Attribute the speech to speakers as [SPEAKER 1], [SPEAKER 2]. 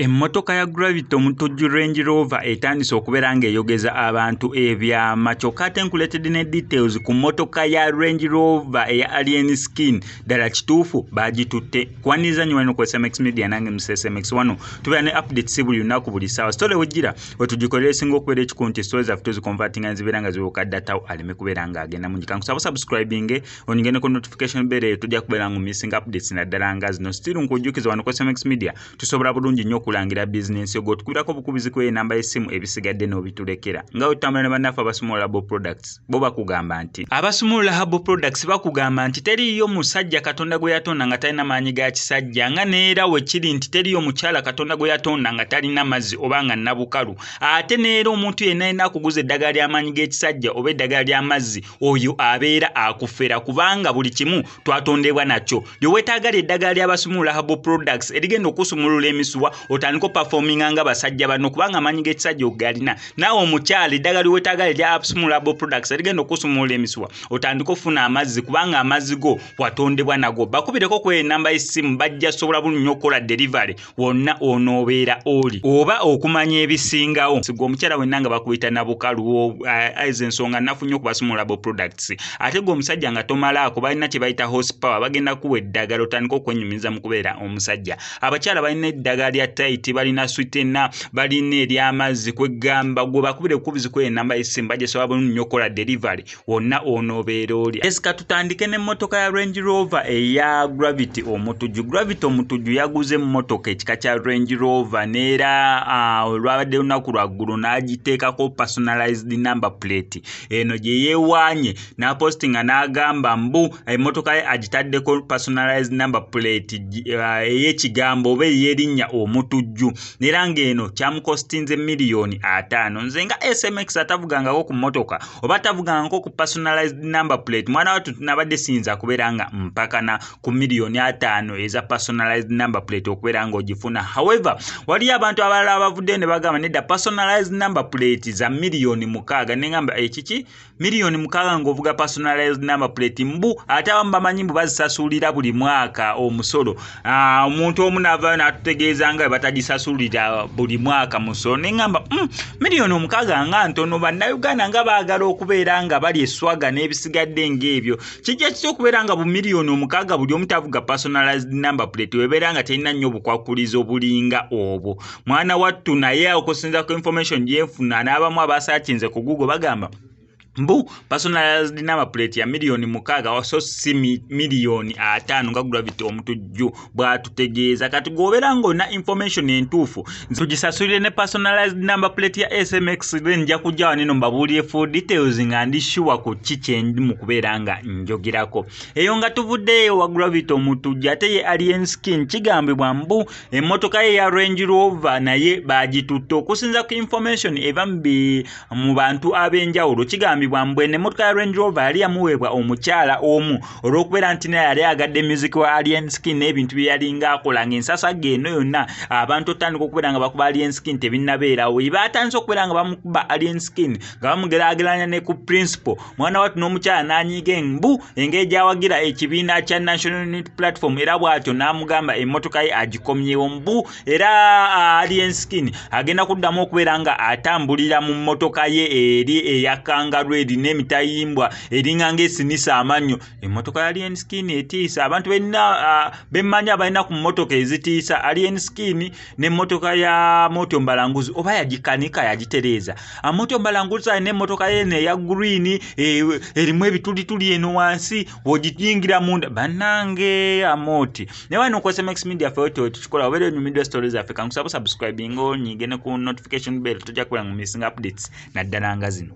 [SPEAKER 1] Emootoka ya Gravity Omutujju Range Rover etandise okubeera ng'eyogeza abantu ebyama. Kyokka ate nkuleetedde ne details ku mmotoka ya Range Rover eya Alien Skin. Ddala kituufu baagitutte. Kwaniriza nnyo wano ku SMX Media nange Mr. SMX wano tubeera ne updates buli lunaku buli ssaawa. Story wejjira wetugikolera esinga okubeera ekikulu nti stories zaffe tuziconvertinga zibeera nga zibuuka data aleme kubeera ng'agenda mu njika. Nkusaba subscribing onyigende ku notification bell eyo tujja kubeera ngu missing updates naddala nga zino. Still nkujjukiza wano ku SMX Media tusobola bulungi nnyo kulangira business yo tukubirako bukubizi kwe namba y'essimu ebisigadde n'obitulekera nga otambula ne bannaffe abasumulula Herbal Products bo bakugamba nti abasumulula Herbal Products bakugamba nti teriyo musajja Katonda gwe yatonda nga talina maanyi ga kisajja nga neera wekiri nti teriyo mukyala Katonda gwe yatonda nga talina mazzi oba nga nabukalu ate neera omuntu yenna alina akuguza eddagala ly'amaanyi g'ekisajja oba eddagala ly'amazzi oyo abeera akufera kubanga buli kimu twatondebwa nakyo lyoweetaaga eddagala ly'abasumulula Herbal Products erigenda okusumulula emisuwa otandika performing nga basajja bano kubanga amanyi g'ekisajja ogalina naawe omukyala eddagala ly'owetaaga erya Absumul Herbal Products erigenda okusumulula emisuwa otandika ofuna amazzi kubanga amazzi go watondebwa nago bakubireko ku enamba y'essimu bajja sobola bulungi nnyo okukola delivery wonna onoobeera oli oba okumanya ebisingawo sigo omukyala wenna nga bakuyita nabukalu aiza ensonga nafunye okubasumula Herbal Products ate gwe omusajja nga tomalaako balina kye bayita horsepower bagenda kuwa eddagala otandika okwenyumiza mu kubeera omusajja abakyala balina eddagala lya tight balina sweetener balina ery'amazzi kwegamba gwe bakubire kubizi kwe namba y'essimu bajja sobola bulungi nnyo okukola delivery wonna onoobeera oli. Esika tutandike n'emmotoka ya Range Rover eya Gravity Omutujju. Gravity Omutujju yaguze emmotoka ekika kya Range Rover neera olwabadde lunaku lwaggulu n'agiteekako personalized number plate eno gye yeewaanye n'apostinga n'agamba mbu emmotoka ye agitaddeko personalized number plate ey'ekigambo oba ey'erinnya Omutujju neera ng'eno kyamukostinze $5,000,000. Nze nga SMX atavugangako ku mmotoka oba atavugangako ku personalized number plate mwana wattu tunabadde siyinza kubeera nga mpakana ku $5,000,000 eza personalized number plate okubeera ng'ogifuna. However waliyo abantu abalala abavuddeyo ne bagamba nedda personalized number plate za $6,000,000 ne ngamba ekiki $6,000,000 ng'ovuga personalized number plate mbu ate abamu bamanyi mbu bazisasulira buli mwaka omusolo. Omuntu omu n'avaayo n'atutegeeza nga batagisasulira buli mwaka musolo ne ngamba $6,000,000 nga ntono bannayuganda nga baagala okubeera nga bali eswaga n'ebisigadde ng'ebyo kijja kitya okubeera nga $6,000,000 buli omu tavuga personalized number plate webeera nga terina nnyo obukwakulizo bulinga obwo mwana wattu naye okusinza ku information gyenfuna n'abamu abasaakinze ku Google bagamba mbu personalized number plate ya $6,000,000 so si $5,000,000 nga Gravity Omutujju bwatutegeeza kati gobeera ng'olina information entuufu tugisasulire ne personalized number plate ya SMX nja kujja waneno mbabuulire full details nga ndi sure ku ki kye ndi mu kubeera nga njogerako eyo nga tuvuddeyo wa Gravity Omutujju ate ye Alien Skin kigambibwa mbu emmotoka ye ya Range Rover naye baagitutte okusinza ku information eva mu bantu ab'enjawulo kigambibwa mbu emmotoka ya Range Rover yali yamuweebwa omukyala omu olw'okubeera nti naye yali agadde music wa Alien Skin n'ebintu bye yalinga akola ng'ensasa geeno yonna abantu otandika okubeera nga bakuba Alien Skin tebinnabeerawo batandise okubeera nga bamukuba Alien Skin nga bamugeraageranya ne ku principal mwana wattu n'omukyala n'anyiga mbu engeri gy'awagira ekibiina kya National Unity Platform era bw'atyo n'amugamba emmotoka ye agikomyewo mbu era Alien Skin agenda kuddamu okubeera nga atambulira mu mmotoka ye eri eya kangaroo erina emitayimbwa eringa ng'esinisa amannyo emmotoka ya Alien Skin etiisa abantu bemmanya abalina ku mmotoka ezitiisa Alien Skin n'emmotoka ya Moto Mbalanguzi oba yagikanika yagitereeza Moto Mbalanguzi alina emmotoka ye eya green erimu ebitulituli eno wansi wogiyingira munda bannange amoti ne wano ku SMX Media ffe tukikola obeera onyumiddwa stories zaffe kankusaba subscribing onyige ne ku notification bell tujja kubeera mu missing updates naddala nga zino.